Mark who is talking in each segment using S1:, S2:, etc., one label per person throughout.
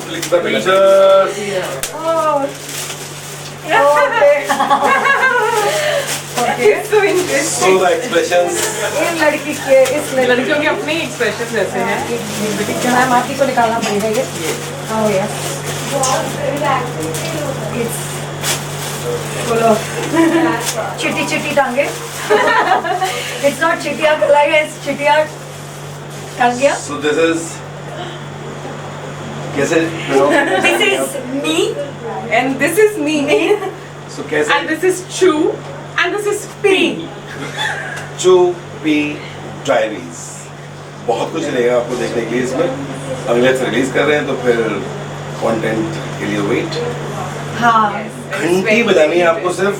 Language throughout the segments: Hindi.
S1: click the pictures.
S2: So interesting.
S1: So the expressions.
S3: इन लड़की के इस
S2: लड़कियों के अपने एक्सप्रेशन ऐसे हैं।
S3: मैम आप ही को निकालना पड़ेगा ये। Oh yes. It's full of चिट्टी चिट्टी टांगे। It's not Chittiyaan like it's Chittiyaan टांगिया।
S1: So this is. कैसे?
S3: This is me
S2: And this is me.
S1: So कैसे?
S2: And this is Chu. And this is P.
S1: Chu P Diaries. बहुत कुछ रहेगा आपको देखने के लिए इसमें। अगले हफ्ते रिलीज कर रहे हैं तो फिर कंटेंट के लिए वेट।
S3: हाँ
S1: घंटी बजानी है आपको सिर्फ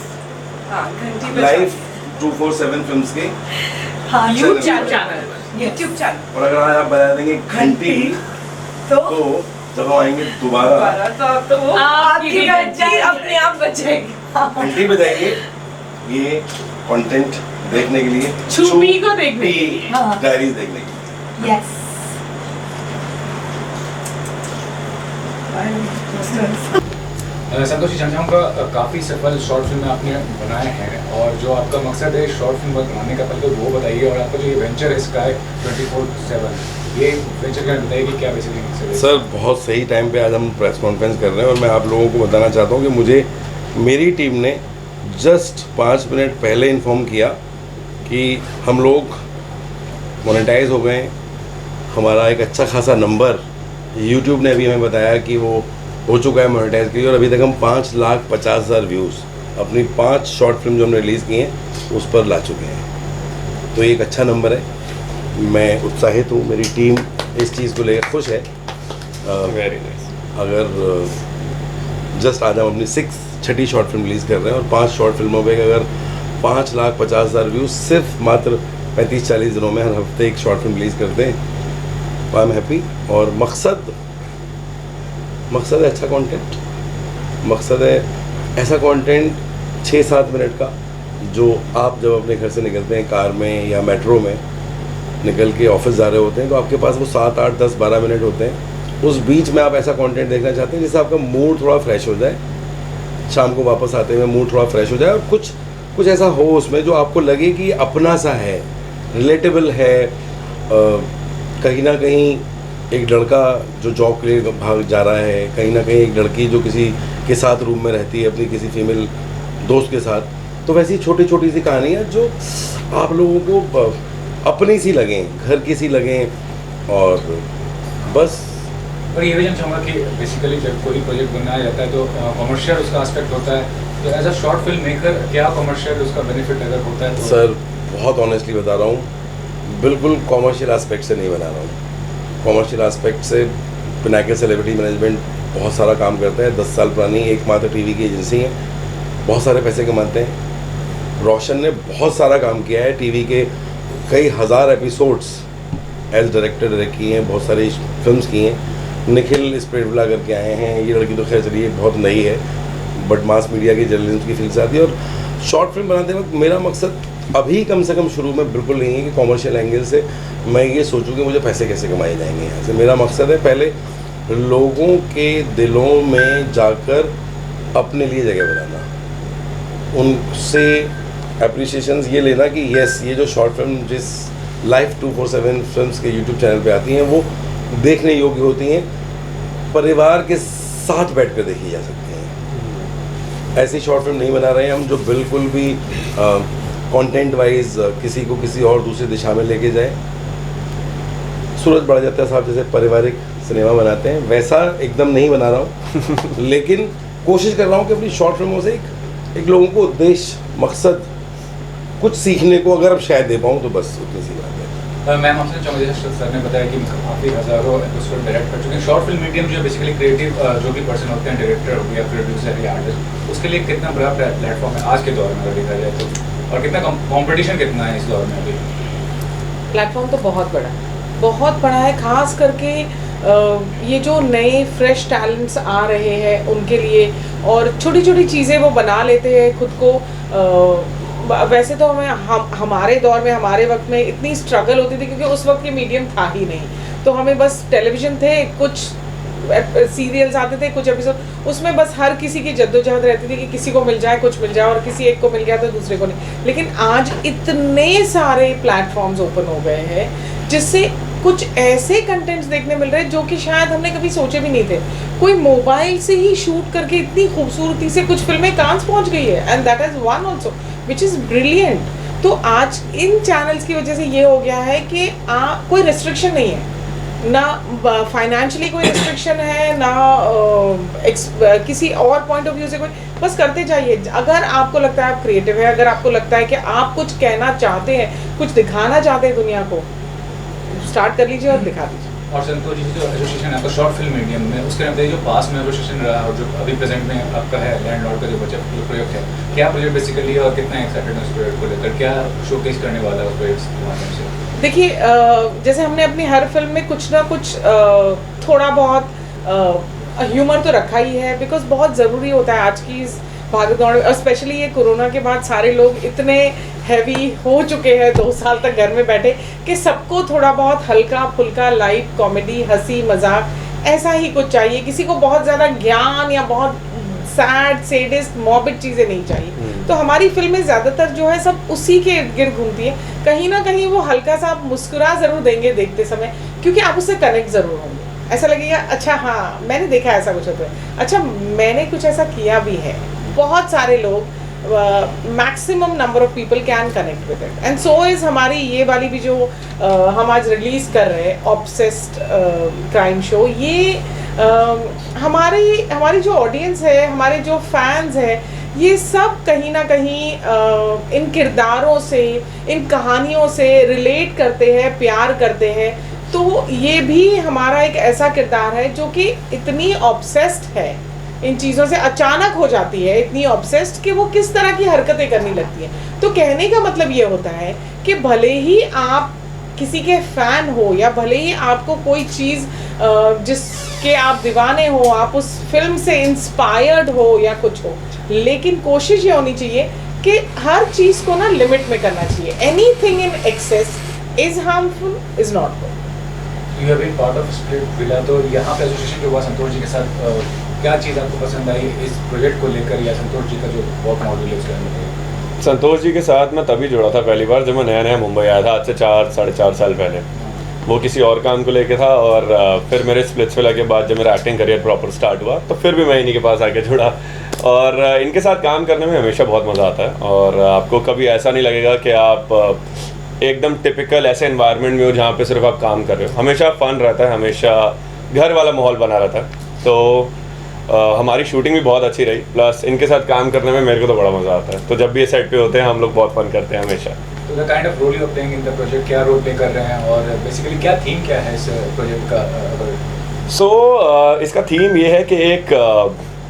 S2: हाँ, घंटी बजा।
S1: लाइव 247 फिल्म्स के।
S3: हाँ
S2: YouTube चैनल। YouTube channel.
S1: और अगर आज आप बजा देंगे घंटी
S3: तो
S1: तो जब हम आएंगे दोबारा
S2: तो वो
S3: आपकी
S2: घंटी अपने आप बजेगी।
S1: घंटी बजाएंगे ये कंटेंट देखने के लिए।
S2: छुपी को देखने के लिए।
S3: हाँ।
S1: डायरीज देखने के लिए।
S3: yes
S4: संतोष जी चाहूँगा का काफ़ी सफल शॉर्ट फिल्म आपने बनाए हैं और जो आपका मकसद है शॉर्ट फिल्म बनाने का पहले तो वो बताइए और आपका जो ये वेंचर है स्काई 24/7 ये वेंचर क्या बताइए कि क्या बेसिकली मकसद है?
S1: सर बहुत सही टाइम पे आज हम प्रेस कॉन्फ्रेंस कर रहे हैं और मैं आप लोगों को बताना चाहता हूँ कि मुझे मेरी टीम ने जस्ट 5 मिनट पहले इन्फॉर्म किया कि हम लोग मोनेटाइज हो गए। हमारा एक अच्छा खासा नंबर यूट्यूब ने अभी हमें बताया कि वो हो चुका है मोनेटाइज के लिए और अभी तक हम 5,50,000 व्यूज़ अपनी 5 शॉर्ट फिल्म जो हमने रिलीज़ की हैं उस पर ला चुके हैं। तो ये एक अच्छा नंबर है। मैं उत्साहित हूँ, मेरी टीम इस चीज़ को लेकर खुश है।
S4: Very nice.
S1: अगर जस्ट आज हम अपनी 6ठी शॉर्ट फिल्म रिलीज़ कर रहे हैं और 5 शॉर्ट फिल्मों पे अगर 5,50,000 व्यूज़ सिर्फ मात्र 35-40 दिनों में हर हफ्ते एक शॉर्ट फिल्म रिलीज़ करते हैं तो आई एम हैप्पी। और मकसद है अच्छा कंटेंट, मकसद है ऐसा कंटेंट 6-7 मिनट का जो आप जब अपने घर से निकलते हैं कार में या मेट्रो में निकल के ऑफिस जा रहे होते हैं तो आपके पास वो 7, 8, 10, 12 मिनट होते हैं। उस बीच में आप ऐसा कंटेंट देखना चाहते हैं जिससे आपका मूड थोड़ा फ्रेश हो जाए, शाम को वापस आते हुए मूड थोड़ा फ्रेश हो जाए और कुछ ऐसा हो उसमें जो आपको लगे कि अपना सा है, रिलेटेबल है। कहीं ना कहीं एक लड़का जो जॉब के लिए भाग जा रहा है, कहीं ना कहीं एक लड़की जो किसी के साथ रूम में रहती है अपनी किसी फीमेल दोस्त के साथ, तो वैसी छोटी छोटी सी कहानियाँ जो आप लोगों को अपनी सी लगें, घर की सी लगें और बस।
S4: और ये भी जानना चाहूँगा कि बेसिकली जब कोई प्रोजेक्ट बनाया जाता है तो कमर्शियल उसका एस्पेक्ट होता है, तो as a short film maker क्या कमर्शियल उसका बेनिफिट अगर होता है तो?
S1: सर बहुत ऑनेस्टली बता रहा हूँ, बिल्कुल कॉमर्शियल एस्पेक्ट से नहीं बना रहा हूँ। कॉमर्शियल एस्पेक्ट से पिनाकिल सेलिब्रिटी मैनेजमेंट बहुत सारा काम करता है, 10 साल पुरानी एकमात्र टीवी की एजेंसी है, बहुत सारे पैसे कमाते हैं। रोशन ने बहुत सारा काम किया है, टीवी के कई हज़ार एपिसोड्स एज डायरेक्टर डायरेक्ट किए हैं, बहुत सारी फिल्म्स की हैं। निखिल स्प्रेडविला करके आए हैं, ये लड़की तो खैर चलिए बहुत नई है बट मास मीडिया की जर्नलिज्म की फील्ड से आती है। और शॉर्ट फिल्म बनाते वक्त मेरा मकसद अभी कम से कम शुरू में बिल्कुल नहीं है कि कॉमर्शियल एंगल से मैं ये सोचूं कि मुझे पैसे कैसे कमाए जाएंगे यहाँ से। मेरा मकसद है पहले लोगों के दिलों में जाकर अपने लिए जगह बनाना, उनसे एप्रिसिएशंस ये लेना कि यस ये जो शॉर्ट फिल्म जिस लाइव 247 फिल्म्स के यूट्यूब चैनल पे आती हैं वो देखने योग्य होती हैं, परिवार के साथ बैठ कर देखी जा सकती हैं। ऐसी शॉर्ट फिल्म नहीं बना रहे हैं हम जो बिल्कुल भी कंटेंट वाइज किसी को किसी और दूसरी दिशा में लेके जाए। सूरज बढ़ जाता है साहब जैसे पारिवारिक सिनेमा बनाते हैं वैसा एकदम नहीं बना रहा हूँ लेकिन कोशिश कर रहा हूँ कि अपनी शॉर्ट फिल्मों से एक लोगों को उद्देश्य, मकसद, कुछ सीखने को अगर अब शायद दे पाऊँ तो बस उतनी सी बात है।
S4: मैम आपसे चाहूँगा जैसे सर ने बताया कि काफ़ी हज़ारों एपिसोड डायरेक्ट कर चुके हैं। शॉर्ट फिल्म मीडियम जो बेसिकली क्रिएटिव जो भी पर्सन होते हैं, डायरेक्टर हो गया, प्रोड्यूसर या आर्टिस्ट, उसके लिए कितना बड़ा प्लेटफॉर्म है आज के दौर में अगर देखा जाए तो, और कितना कंपटीशन कितना है इस दौर में अभी?
S2: प्लेटफॉर्म तो बहुत बड़ा है, खास करके ये जो नए फ्रेश टैलेंट्स आ रहे हैं उनके लिए, और छोटी छोटी चीज़ें वो बना लेते हैं खुद को। वैसे तो हमारे दौर में, हमारे वक्त में इतनी स्ट्रगल होती थी क्योंकि उस वक्त ये मीडियम था ही नहीं, तो हमें बस टेलीविज़न थे, कुछ सीरियल्स आते थे कुछ एपिसोड, उसमें बस हर किसी की जद्दोजहद रहती थी कि किसी को मिल जाए कुछ मिल जाए, और किसी एक को मिल गया तो दूसरे को नहीं। लेकिन आज इतने सारे प्लेटफॉर्म्स ओपन हो गए हैं जिससे कुछ ऐसे कंटेंट्स देखने मिल रहे हैं जो कि शायद हमने कभी सोचे भी नहीं थे। कोई मोबाइल से ही शूट करके इतनी खूबसूरती से कुछ फिल्में कांस पहुंच गई है, and that is one also which is brilliant. तो आज इन चैनल्स की वजह से ये हो गया है कि कोई रिस्ट्रिक्शन नहीं है, ना फाइनेंशियली कोई रिस्ट्रिक्शन है, ना किसी और पॉइंट ऑफ व्यू से कोई, बस करते जाइए। अगर आपको लगता है आप क्रिएटिव है, अगर आपको लगता है कि आप कुछ कहना चाहते हैं, कुछ दिखाना चाहते हैं दुनिया को, स्टार्ट कर लीजिए और दिखा दीजिए।
S4: और संतोष जी जो एसोसिएशन है आपका शॉर्ट फिल्म मीडियम में, उसके अंदर जो पास में एसोसिएशन रहा और जो अभी प्रेजेंट में आपका है लैंडलॉर्ड का जो बचत प्रोजेक्ट है, क्या प्रोजेक्ट बेसिकली है और कितना एक्साइटेड है उस प्रोजेक्ट को लेकर, क्या शोकेस करने वाला है उस प्रोजेक्ट के माध्यम से? देखिए
S2: जैसे हमने अपनी हर फिल्म में कुछ ना कुछ थोड़ा बहुत ह्यूमर तो रखा ही है, बिकॉज बहुत ज़रूरी होता है आज की इस भागदौड़, और स्पेशली ये कोरोना के बाद सारे लोग इतने हैवी हो चुके हैं 2 साल तक घर में बैठे कि सबको थोड़ा बहुत हल्का फुल्का लाइट कॉमेडी, हंसी मजाक ऐसा ही कुछ चाहिए। किसी को बहुत ज़्यादा ज्ञान या बहुत सैड सेडिस्ट मॉर्बिड चीज़ें नहीं चाहिए। तो हमारी फिल्में ज़्यादातर जो है सब उसी के इर्द गिर्द घूमती हैं। कहीं ना कहीं वो हल्का सा आप मुस्कुरा ज़रूर देंगे देखते समय, क्योंकि आप उससे कनेक्ट ज़रूर होंगे। ऐसा लगेगा अच्छा हाँ मैंने देखा ऐसा कुछ होता है, अच्छा मैंने कुछ ऐसा किया भी है। बहुत सारे लोग, maximum number of people can connect with it, and so is हमारी ये वाली भी जो हम आज रिलीज़ कर रहे हैं ऑब्सेस्ड क्राइम शो। ये हमारी जो ऑडियंस है, हमारे जो फैंस हैं, ये सब कहीं ना कहीं इन किरदारों से, इन कहानियों से रिलेट करते हैं, प्यार करते हैं। तो ये भी हमारा एक ऐसा किरदार है जो कि इतनी ऑब्सेस्ड है इन चीज़ों से, अचानक हो जाती है इतनी ऑब्सेस्ड कि वो किस तरह की हरकतें करने लगती हैं। तो कहने का मतलब ये होता है कि भले ही आप किसी के फ़ैन हो या भले ही आपको कोई चीज़ जिसके आप दीवाने हो, आप उस फिल्म से इंस्पायर्ड हो या कुछ हो, लेकिन कोशिश ये होनी चाहिए कि हर चीज़ को ना लिमिट में करना चाहिए। Anything in excess is harmful, is not good.
S4: You have been part of Split Villa, तो यहाँ पे एसोसिएशन जो हुआ संतोष जी के साथ, क्या चीज़ आपको पसंद आई इस प्रोजेक्ट को लेकर, या संतोष जी का जो वर्क मॉडल है उसके अंदर?
S5: संतोष जी के साथ मैं तभी जुड़ा था पहली बार जब मैं नया मुंबई आया था, आज से 4-4.5 साल पहले। वो किसी और काम को लेके था, और फिर मेरे स्प्लिट्सविला के बाद जब मेरा एक्टिंग करियर प्रॉपर स्टार्ट हुआ तो फिर भी मैं इन्हीं के पास आके जुड़ा, और इनके साथ काम करने में हमेशा बहुत मज़ा आता है। और आपको कभी ऐसा नहीं लगेगा कि आप एकदम टिपिकल ऐसे एनवायरनमेंट में हो जहाँ पे सिर्फ आप काम कर रहे हो। हमेशा फ़न रहता है, हमेशा घर वाला माहौल बना रहता है। तो हमारी शूटिंग भी बहुत अच्छी रही, प्लस इनके साथ काम करने में मेरे को तो बड़ा मज़ा आता है। तो जब भी ये सेट पे होते हैं हम लोग बहुत फन करते हैं हमेशा।
S4: तो the kind of role you are playing in the project, क्या रोल प्ले कर रहे हैं और बेसिकली क्या थीम क्या है इस प्रोजेक्ट का?
S5: इसका थीम ये है कि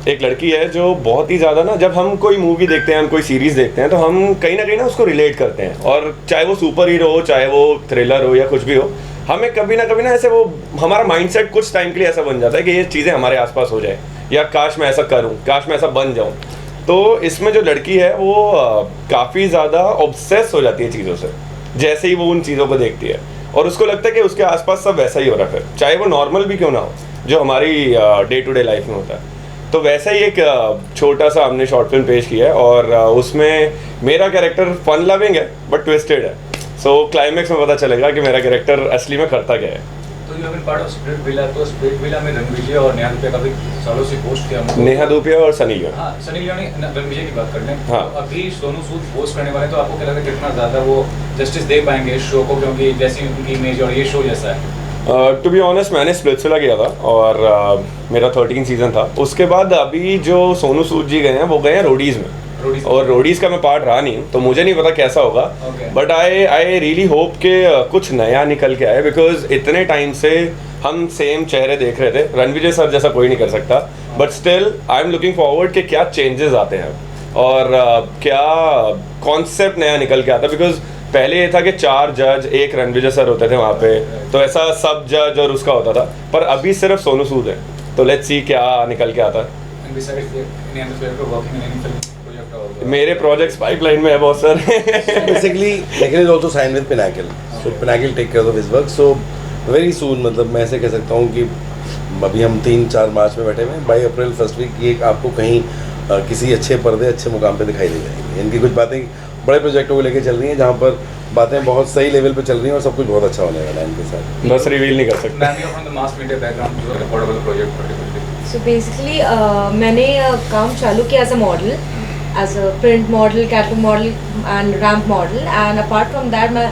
S5: एक लड़की है जो बहुत ही ज़्यादा ना, जब हम कोई मूवी देखते हैं, हम कोई सीरीज़ देखते हैं, तो हम कहीं ना उसको रिलेट करते हैं। और चाहे वो सुपर हीरो हो, चाहे वो थ्रिलर हो या कुछ भी हो, हमें कभी ना ऐसे वो हमारा माइंडसेट कुछ टाइम के लिए ऐसा बन जाता है कि ये चीज़ें हमारे आसपास हो जाए, या काश मैं ऐसा करूं, काश मैं ऐसा बन जाऊं। तो इसमें जो लड़की है वो काफ़ी ज़्यादा ऑब्सेस हो जाती है चीज़ों से, जैसे ही वो उन चीज़ों को देखती है, और उसको लगता है कि उसके आसपास सब वैसा ही हो रहा है, फिर चाहे वो नॉर्मल भी क्यों ना हो जो हमारी डे टू डे लाइफ में होता है। तो वैसा ही एक छोटा सा हमने शॉर्ट फिल्म पेश किया है, और उसमें मेरा कैरेक्टर फन लविंग है बट ट्विस्टेड है। सो क्लाइमेक्स में पता चलेगा कि मेरा कैरेक्टर असली में करता क्या है।
S4: तो you have been part of Split Villa, तो स्प्लिट विला में रणविजय और नेहा धूपिया का भी सालों से पोस्ट किया।
S5: नेहा धूपिया और सनी लियोनी।
S4: हाँ, सनी लियोनी, रणविजय की बात कर लें।
S5: हाँ।
S4: तो अभी सोनू सूद पोस्ट करने वाले, तो आपको क्या लगता है कितना ज़्यादा वो जस्टिस दे पाएंगे इस शो को, क्योंकि जैसी उनकी इमेज और ये शो जैसा है?
S5: टू बी ऑनेस्ट मैंने स्प्लिट्सविला किया था और मेरा 13 सीज़न था। उसके बाद अभी जो सोनू सूद जी गए हैं वो गए हैं रोडीज़ में, और रोडीज़ का मैं पार्ट रहा नहीं, तो मुझे नहीं पता कैसा होगा। बट आई रियली होप कि कुछ नया निकल के आए, बिकॉज इतने टाइम से हम सेम चेहरे देख रहे थे। रणविजय सर जैसा कोई नहीं कर सकता, but still I am looking forward कि क्या चेंजेस आते हैं और क्या कॉन्सेप्ट नया निकल के आता है। बिकॉज पहले ये था कि 4 जज, एक रणविजय सर होते थे वहाँ पे, तो ऐसा सब जज और उसका होता था, पर अभी सिर्फ सोनू सूद है। तो लेट्स सी क्या निकल के आता है। मेरे प्रोजेक्ट्स पाइपलाइन में है बहुत सारे।
S1: Basically Nikhil is also sign with Pinnacle, so Pinnacle take care of his work, so very soon, मतलब मैं ऐसे कह सकता हूँ कि अभी हम 3-4 मार्च में बैठे हुए हैं, बाई अप्रैल फर्स्ट वीक ये आपको कहीं किसी अच्छे पर्दे अच्छे मुकाम पे दिखाई दे जाएंगे। इनकी कुछ बातें बड़े प्रोजेक्टों को लेके चल रही हैं जहाँ पर बातें बहुत सही लेवल पे चल रही हैं और सब कुछ बहुत अच्छा होने वाला है इनके साथ।
S5: बस रिवील नहीं कर सकते।
S4: Ma'am, you are from the mass media background, जो affordable project particularly.
S6: So basically मैंने काम चालू किया as a model, as a print model, catalogue model and ramp model, and apart from that मैं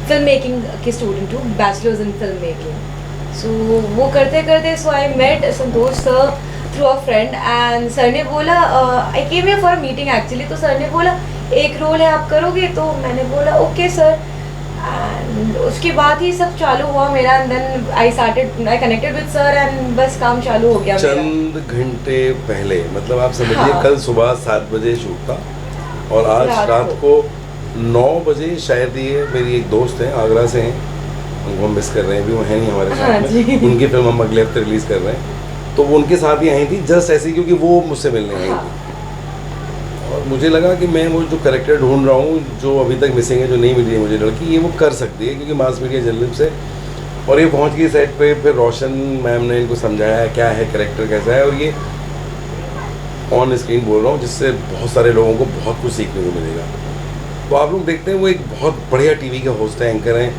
S6: फिल्म मेकिंग की स्टूडेंट हूँ, bachelors in film making. So वो करते करते so I met Santosh sir through a friend, and sir ने बोला I came here for meeting actually, तो सर ने बोला एक रोल है आप करोगे, तो मैंने बोला ओके सर, एंड उसके बाद ही सब चालू हुआ मेरा, and then I connected with sir and बस काम चालू हो गया मेरा।
S1: चंद घंटे पहले, मतलब आप समझिए
S6: हाँ।
S1: कल सुबह 7 बजे शूट था और आज रात को 9 बजे शायद ये मेरी एक दोस्त है, आगरा से हैं, उनको हम मिस कर रहे हैं, अभी वो है नहीं हमारे
S6: हाँ
S1: साथ
S6: जी।
S1: में, उनकी फिल्म हम अगले हफ्ते रिलीज़ कर रहे हैं, तो वो उनके साथ ही आई थी जस्ट ऐसे, क्योंकि वो मुझसे मिलने आई
S6: हाँ।
S1: थी। और मुझे लगा कि मैं वो जो कैरेक्टर ढूंढ रहा हूँ, जो अभी तक मिसिंग है, जो नहीं मिली है मुझे लड़की, ये वो कर सकती है क्योंकि मास मीडिया जर्नलिस्ट से। और ये पहुँच गई सेट पे, फिर रोशन मैम ने इनको समझाया क्या है कैरेक्टर कैसा है, और ये ऑन स्क्रीन बोल रहा हूँ जिससे बहुत सारे लोगों को बहुत कुछ सीखने को मिलेगा। तो आप लोग देखते हैं वो एक बहुत बढ़िया टीवी के होस्ट हैं, एंकर हैं,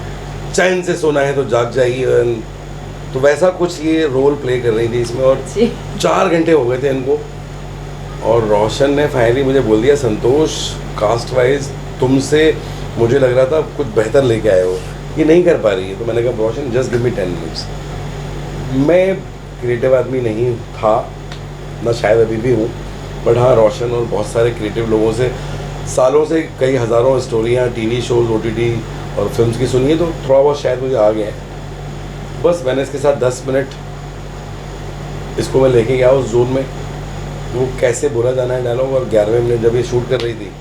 S1: चैन से सोना है तो जाग जाएगी, तो वैसा कुछ ये रोल प्ले कर रही थी इसमें। और 4 घंटे हो गए थे इनको, और रोशन ने फाइनली मुझे बोल दिया संतोष कास्ट वाइज तुमसे मुझे लग रहा था कुछ बेहतर लेके आए हो, ये नहीं कर पा रही है। तो मैंने कहा रोशन जस्ट गिव मी 10 मिनट्स। मैं क्रिएटिव आदमी नहीं था ना, शायद अभी भी हूँ, बट हाँ रोशन और बहुत सारे क्रिएटिव लोगों से सालों से कई हज़ारों स्टोरियाँ, टीवी शोज़, OTT और फिल्म्स की सुनी है, तो थोड़ा बहुत शायद मुझे आ गया है। बस मैंने इसके साथ 10 मिनट इसको मैं लेके गया उस जोन में, वो कैसे बोला जाना है डायलॉग, और 11वें मिनट जब ये शूट कर रही थी,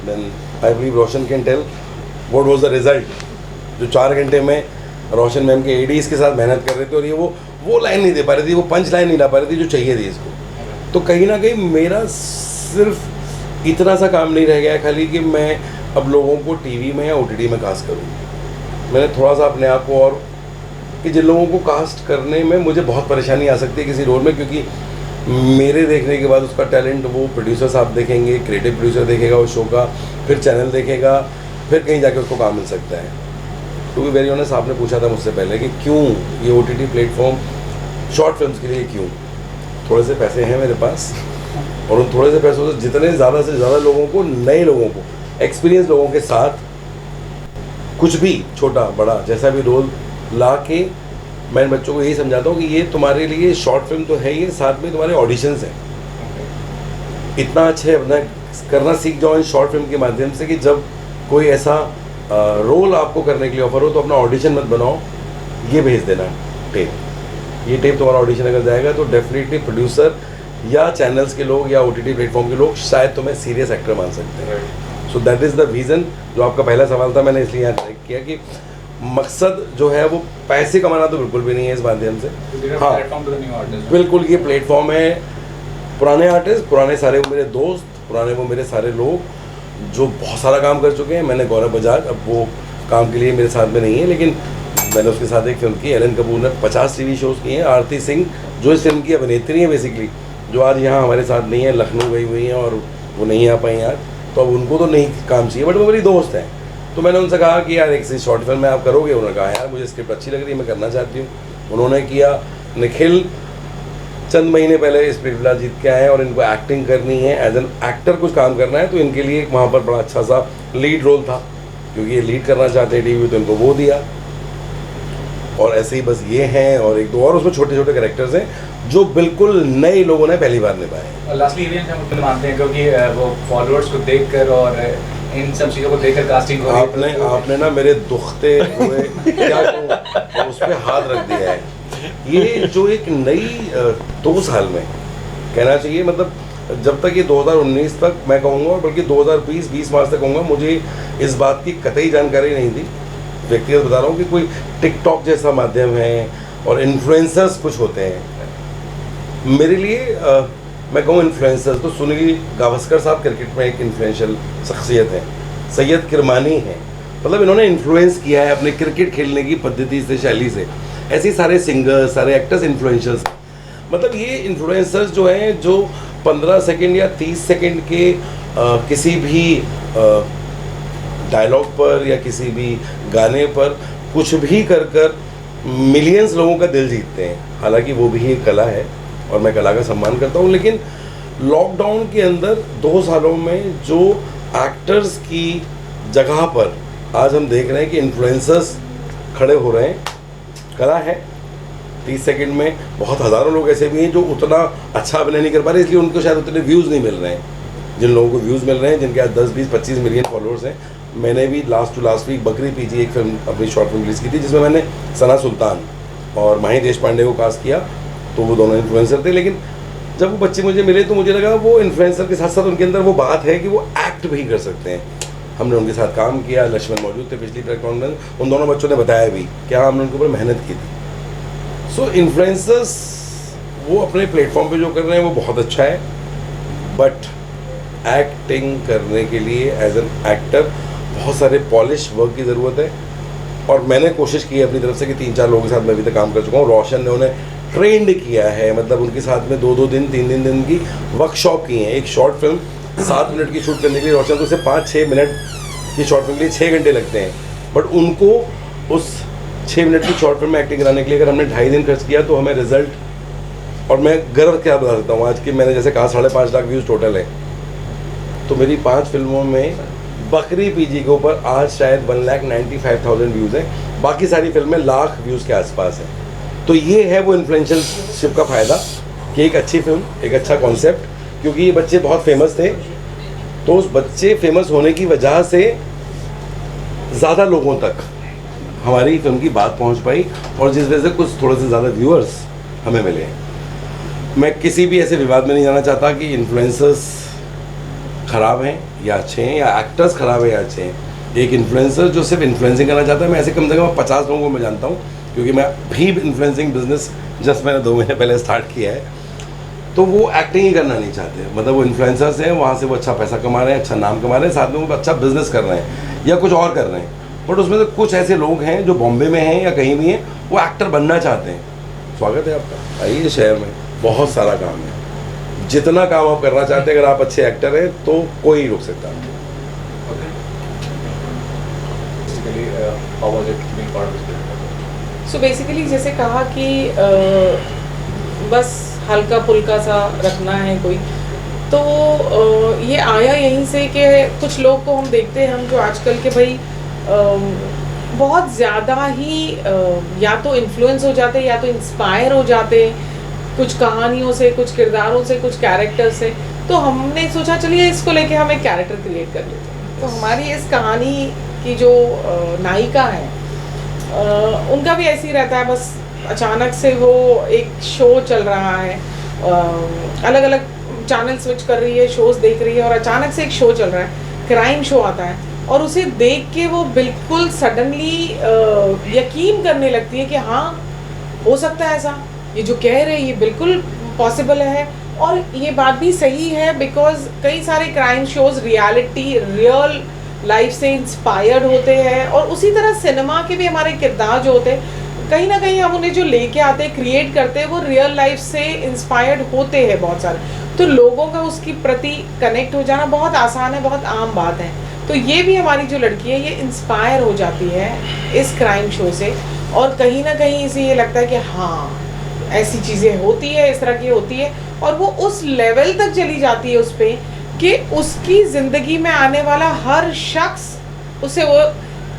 S1: then I believe Roshan can tell what was the result. जो 4 घंटे में रोशन मैम के एडीज के साथ मेहनत कर रहे थे, और ये वो लाइन नहीं दे पा रही थी, वो पंच लाइन नहीं ला पा रही थी जो चाहिए थी इसको। तो कहीं ना कहीं मेरा सिर्फ इतना सा काम नहीं रह गया खाली कि मैं अब लोगों को टीवी में या OTT में कास्ट करूँ। मैंने थोड़ा सा अपने आप को, और कि जिन लोगों को कास्ट करने में मुझे बहुत परेशानी आ सकती है किसी रोल में, क्योंकि मेरे देखने के बाद उसका टैलेंट वो प्रोड्यूसर साहब देखेंगे, क्रिएटिव प्रोड्यूसर देखेगा उस शो का, फिर चैनल देखेगा, फिर कहीं जाके उसको काम मिल सकता है। टू बी वेरी ऑनेस्ट, आपने पूछा था मुझसे पहले कि क्यों ये OTT प्लेटफॉर्म शॉर्ट फिल्म्स के लिए क्यों, थोड़े से पैसे हैं मेरे पास, और उन थोड़े से पैसों से जितने ज़्यादा से ज़्यादा लोगों को, नए लोगों को, एक्सपीरियंस लोगों के साथ कुछ भी छोटा बड़ा जैसा भी रोल ला के मैं बच्चों को यही समझाता हूँ कि ये तुम्हारे लिए शॉर्ट फिल्म तो है, ये साथ में तुम्हारे ऑडिशंस हैं। इतना अच्छे अभिनय करना सीख जाओ इन शॉर्ट फिल्म के माध्यम से कि जब कोई ऐसा रोल आपको करने के लिए ऑफर हो तो अपना ऑडिशन मत बनाओ, ये भेज देना टेप। ये टेप तुम्हारा ऑडिशन अगर जाएगा तो डेफिनेटली प्रोड्यूसर या चैनल्स के लोग या OTT प्लेटफॉर्म के लोग शायद तुम्हें सीरियस एक्टर मान सकते हैं। So that is the reason. जो आपका पहला सवाल था, मैंने इसलिए यहाँ ट्रैक किया कि मकसद जो है वो पैसे कमाना तो बिल्कुल भी नहीं है इस माध्यम से। हाँ बिल्कुल, ये प्लेटफॉर्म है पुराने आर्टिस्ट, पुराने सारे वो मेरे दोस्त, पुराने वो मेरे सारे लोग जो बहुत सारा काम कर चुके हैं। मैंने गौरव बजाज, अब वो काम के लिए मेरे साथ में नहीं है, लेकिन मैंने उसके साथ एक फिल्म की। एलन कपूर ने 50 TV शोज़ किए हैं। आरती सिंह जो इस फिल्म की अभिनेत्री है बेसिकली, जो आज यहाँ हमारे साथ नहीं है, लखनऊ गई हुई हैं और वो नहीं आ पाई आज, तो अब उनको तो नहीं काम चाहिए, बट वो मेरी दोस्त हैं। तो मैंने उनसे कहा कि यार एक सी शॉर्ट फिल्म में आप करोगे? उन्होंने कहा यार मुझे स्क्रिप्ट अच्छी लग रही है, मैं करना चाहती हूँ। उन्होंने किया। निखिल चंद महीने पहले स्प्लिटविला जीत के आए और इनको एक्टिंग करनी है, एज एन एक्टर कुछ काम करना है, तो इनके लिए वहाँ पर बड़ा अच्छा सा लीड रोल था, क्योंकि ये लीड करना चाहते हैं टीवी, तो इनको वो दिया। और ऐसे ही बस ये हैं और एक दो और उसमें छोटे छोटे कैरेक्टर्स हैं जो बिल्कुल नए लोगों ने पहली बार निभाए।
S4: और लास्टली इवेंट हम फिल्म मानते हैं क्योंकि वो फॉलोअर्स को देखकर और इन सब चीज़ों को देखकर कास्टिंग
S1: आपने ना मेरे दुखते हुए क्या कहूँ उस पर हाथ रख दिया है। ये जो एक नई 2 साल में कहना चाहिए, मतलब जब तक ये 2019 तक मैं कहूँगा, और बल्कि 2020 मार्च तक कहूँगा, मुझे इस बात की कतई जानकारी नहीं थी। व्यक्तिगत बता रहा हूँ कि कोई टिकटॉक जैसा माध्यम है और इन्फ्लुएंसर्स कुछ होते हैं। मेरे लिए मैं कहूँ इन्फ्लुएंसर्स तो सुनील गावस्कर साहब क्रिकेट में एक इन्फ्लुएंशियल शख्सियत है, सैयद किरमानी है, मतलब इन्होंने इन्फ्लुएंस किया है अपने क्रिकेट खेलने की पद्धति से, शैली से। ऐसे ही सारे सिंगर्स, सारे एक्टर्स इन्फ्लुएंसर्स। मतलब ये इन्फ्लुएंसर्स जो हैं, जो 15 सेकंड या 30 सेकंड के किसी भी डायलॉग पर या किसी भी गाने पर कुछ भी कर मिलियंस लोगों का दिल जीतते हैं। हालांकि वो भी एक कला है और मैं कला का सम्मान करता हूँ, लेकिन लॉकडाउन के अंदर 2 सालों में जो एक्टर्स की जगह पर आज हम देख रहे हैं कि इन्फ्लुएंसर्स खड़े हो रहे हैं, कला है। 30 सेकंड में बहुत हज़ारों लोग ऐसे भी हैं जो उतना अच्छा अभिनय नहीं कर पा रहे, इसलिए उनको शायद उतने व्यूज़ नहीं मिल रहे हैं। जिन लोगों को व्यूज़ मिल रहे हैं, जिनके आज 10, 20, 25 मिलियन फॉलोअर्स हैं। मैंने भी लास्ट वीक बकरी पीजी एक फिल्म, अपनी शॉर्ट फिल्म रिलीज़ की थी, जिसमें मैंने सना सुल्तान और माही देशपांडे को कास्ट किया। तो वो दोनों इन्फ्लुएंसर थे, लेकिन जब वो बच्चे मुझे मिले तो मुझे लगा वो इन्फ्लुएंसर के साथ साथ उनके अंदर वो बात है कि वो एक्ट भी कर सकते हैं। हमने उनके साथ काम किया, लक्ष्मण मौजूद थे पिछली प्रेस कॉन्फ्रेंस, उन दोनों बच्चों ने बताया भी क्या हमने उनके ऊपर मेहनत की थी। सो इन्फ्लुएंसर्स वो अपने प्लेटफॉर्म पे जो कर रहे हैं वो बहुत अच्छा है, बट एक्टिंग करने के लिए एज एन एक्टर बहुत सारे पॉलिश वर्क की ज़रूरत है। और मैंने कोशिश की है अपनी तरफ से कि 3-4 लोगों के साथ मैं अभी तक काम कर चुका हूँ। रोशन ने उन्हें ट्रेंड किया है, मतलब उनके साथ में 2-2 दिन 3-3 दिन की वर्कशॉप की है। एक शॉर्ट फिल्म 7 मिनट की शूट करने के लिए रोशन को सिर्फ 5-6 मिनट की शॉर्ट फिल्म के लिए 6 घंटे लगते हैं, बट उनको उस 6 मिनट की शॉर्ट फिल्म में एक्टिंग कराने के लिए अगर हमने 2.5 दिन खर्च किया तो हमें रिजल्ट, और मैं गर्व क्या बता सकता हूँ आज की, मैंने जैसे कहा 5.5 लाख व्यूज़ टोटल है, तो मेरी 5 फिल्मों में बकरी पीजी के ऊपर आज शायद 1,95,000 व्यूज़ हैं। बाकी सारी फिल्में लाख व्यूज़ के आसपास हैं। तो ये है वो इन्फ्लुएंसरशिप का फ़ायदा कि एक अच्छी फिल्म, एक अच्छा कॉन्सेप्ट, क्योंकि ये बच्चे बहुत फेमस थे, तो उस बच्चे फेमस होने की वजह से ज़्यादा लोगों तक हमारी फिल्म की बात पहुंच पाई, और जिस वजह से कुछ थोड़े से ज़्यादा व्यूअर्स हमें मिले। मैं किसी भी ऐसे विवाद में नहीं जाना चाहता कि इन्फ्लुएंसर्स ख़राब हैं या अच्छे हैं, या एक्टर्स ख़राब हैं या अच्छे हैं। एक इन्फ्लुएंसर जो सिर्फ इन्फ्लुएंसिंग करना चाहता है, मैं ऐसे कम से कम 50 लोगों को मैं जानता हूँ, क्योंकि मैं भी इन्फ्लुएंसिंग बिजनेस जस्ट मैंने 2 महीने पहले स्टार्ट किया है। तो वो एक्टिंग ही करना नहीं चाहते, मतलब वो इन्फ्लुएंसर्स हैं, वहाँ से वो अच्छा पैसा कमा रहे हैं, अच्छा नाम कमा रहे हैं, साथ में वो अच्छा बिजनेस कर रहे हैं या कुछ और कर रहे हैं। बट उसमें से कुछ ऐसे लोग हैं जो बॉम्बे में हैं या कहीं भी हैं, वो एक्टर बनना चाहते हैं। स्वागत है आपका, आइए शहर में बहुत सारा काम है, जितना काम आप करना चाहते हैं, अगर आप अच्छे एक्टर हैं तो कोई नहीं रोक सकता आपको।
S2: सो बेसिकली जैसे कहा कि बस हल्का फुल्का सा रखना है कोई, तो ये आया यहीं से कि कुछ लोग को हम देखते हैं, हम जो आजकल के भाई बहुत ज़्यादा ही या तो इन्फ्लुएंस हो जाते हैं या तो इंस्पायर हो जाते हैं कुछ कहानियों से, कुछ किरदारों से, कुछ कैरेक्टर से। तो हमने सोचा चलिए इसको लेके हम एक कैरेक्टर क्रिएट कर लेते हैं। तो हमारी इस कहानी की जो नायिका है, उनका भी ऐसे ही रहता है, बस अचानक से वो एक शो चल रहा है, अलग अलग चैनल स्विच कर रही है, शोज़ देख रही है, और अचानक से एक शो चल रहा है, क्राइम शो आता है, और उसे देख के वो बिल्कुल सडनली यकीन करने लगती है कि हाँ हो सकता है ऐसा, ये जो कह रहे हैं ये बिल्कुल पॉसिबल है। और ये बात भी सही है, बिकॉज कई सारे crime shows reality, real life से इंस्पायर्ड होते हैं, और उसी तरह सिनेमा के भी हमारे किरदार जो होते हैं, कहीं ना कहीं हम उन्हें जो लेके आते हैं, क्रिएट करते हैं, वो रियल लाइफ से इंस्पायर्ड होते हैं बहुत सारे। तो लोगों का उसकी प्रति कनेक्ट हो जाना बहुत आसान है, बहुत आम बात है। तो ये भी हमारी जो लड़की है, ये इंस्पायर हो जाती है इस क्राइम शो से, और कहीं ना कहीं इसे ये लगता है कि हाँ ऐसी चीज़ें होती है, इस तरह की होती है, और वो उस लेवल तक चली जाती है उस पर कि उसकी ज़िंदगी में आने वाला हर शख्स उसे वो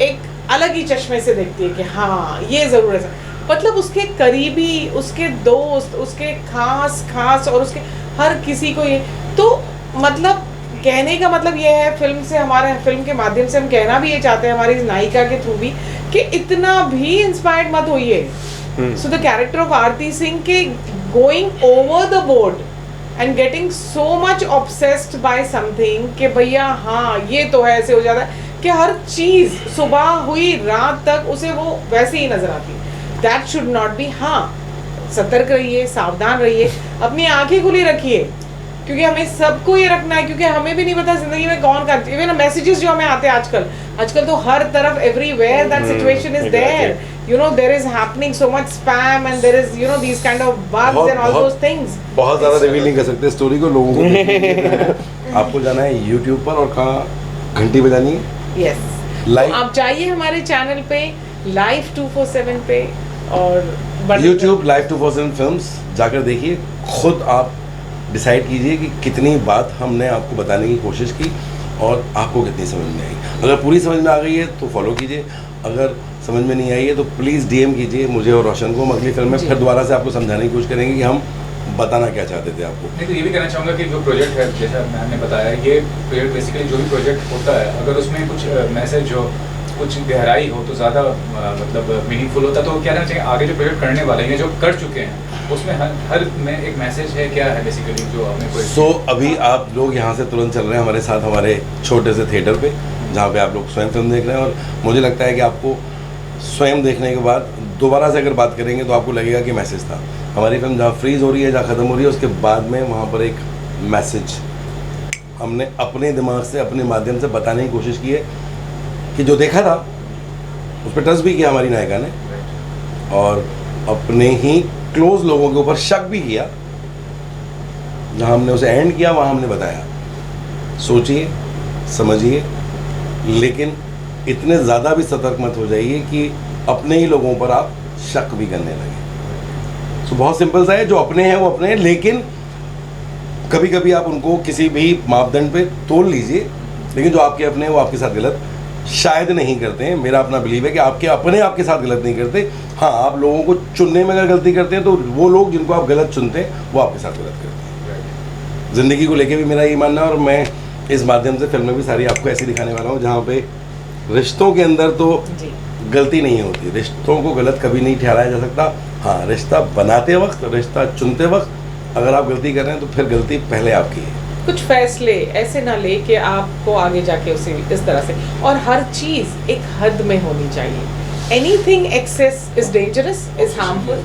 S2: एक अलग ही चश्मे से देखती है कि हाँ ये ज़रूर है। मतलब उसके करीबी, उसके दोस्त, उसके खास और उसके हर किसी को ये, तो मतलब कहने का मतलब ये है, फिल्म से, हमारे फिल्म के माध्यम से हम कहना भी ये चाहते हैं हमारी नायिका के थ्रू भी, कि इतना भी इंस्पायर्ड मत होइए। So the character of Aarti Singh के going over the board and getting so much obsessed by something कि भैया हाँ ये तो है, ऐसे हो जाता है कि हर चीज़ सुबह हुई रात तक उसे वो वैसे ही नजर आती है। That should not be. हाँ सतर्क रहिए, सावधान रहिए, अपनी आंखें खुली रखिए, क्योंकि हमें सबको ये रखना है, क्योंकि हमें भी नहीं पता जिंदगी में कौन कर, इवन मैसेजेस जो हमें आते हैं आजकल तो हर तरफ everywhere that situation is there you know there is happening so much spam and there is you know these kind of bugs and all those things.
S1: बहुत ज़्यादा रिवील नहीं कर सकते स्टोरी को, लोगों को देखना। आपको जाना है YouTube पर और कहाँ घंटी बजानी है।
S2: Yes.
S1: Like-
S2: आप जाइए हमारे चैनल पे Live 247 पे और
S1: YouTube Live 247 फिल्म्स जाकर देखिए, खुद आप डिसाइड कीजिए कि कितनी बात हमने आपको बताने की कोशिश की और आपको कितनी समझ में आई। अगर पूरी समझ में आ गई है तो फॉलो कीजिए, अगर समझ में नहीं आई है तो प्लीज़ DM कीजिए मुझे और रोशन को। हम अगली फिल्म में
S2: जी।
S1: फिर दोबारा से आपको समझाने की कोशिश करेंगे कि हम बताना क्या चाहते थे आपको।
S4: नहीं तो ये भी कहना चाहूँगा कि जो प्रोजेक्ट है, जैसा मैम ने बताया, ये प्रोजेक्ट बेसिकली जो भी प्रोजेक्ट होता है, अगर उसमें कुछ मैसेज हो, कुछ गहराई हो तो ज़्यादा मतलब मीनिंगफुल होता। तो क्या कहना चाहिए आगे जो प्रोजेक्ट करने वाले हैं, जो कर चुके हैं, उसमें हर में एक मैसेज है, क्या है बेसिकली जो हमें कोई
S1: सो अभी आप लोग यहाँ से तुरंत चल रहे हैं हमारे साथ हमारे छोटे से थिएटर पे, जहाँ पे आप लोग स्वयं फिल्म देख रहे हैं। और मुझे लगता है कि आपको स्वयं देखने के बाद दोबारा से अगर बात करेंगे तो आपको लगेगा कि मैसेज था। हमारी फिल्म जहाँ फ्रीज हो रही है, जहाँ ख़त्म हो रही है, उसके बाद में वहाँ पर एक मैसेज हमने अपने दिमाग से, अपने माध्यम से बताने की कोशिश की है कि जो देखा था उस पर ट्रस्ट भी किया हमारी नायिका ने और अपने ही क्लोज लोगों के ऊपर शक भी किया। जहाँ हमने उसे एंड किया वहाँ हमने बताया, सोचिए समझिए, लेकिन इतने ज़्यादा भी सतर्क मत हो जाइए कि अपने ही लोगों पर आप शक भी करने लगे। सो बहुत सिंपल सा है, जो अपने हैं वो अपने हैं, लेकिन कभी कभी आप उनको किसी भी मापदंड पे तोल लीजिए, लेकिन जो आपके अपने हैं वो आपके साथ गलत शायद नहीं करते हैं। मेरा अपना बिलीव है कि आपके अपने आपके साथ गलत नहीं करते। हाँ, आप लोगों को चुनने में अगर गलती करते हैं तो वो लोग जिनको आप गलत चुनते हैं वो आपके साथ गलत करते हैं। ज़िंदगी को लेके भी मेरा ये मानना है और मैं इस माध्यम से फिल्में भी सारी आपको ऐसी दिखाने वाला हूँ जहाँ पे रिश्तों के अंदर तो
S2: जी।
S1: गलती नहीं होती, रिश्तों को गलत कभी नहीं ठहराया जा सकता। हाँ, रिश्ता बनाते वक्त, रिश्ता चुनते वक्त अगर आप गलती कर रहे हैं तो फिर गलती पहले आपकी है।
S2: कुछ फैसले ऐसे ना ले कि आपको आगे जाके उसे इस तरह से, और हर चीज़ एक हद में होनी चाहिए। Anything excess is dangerous, is harmful.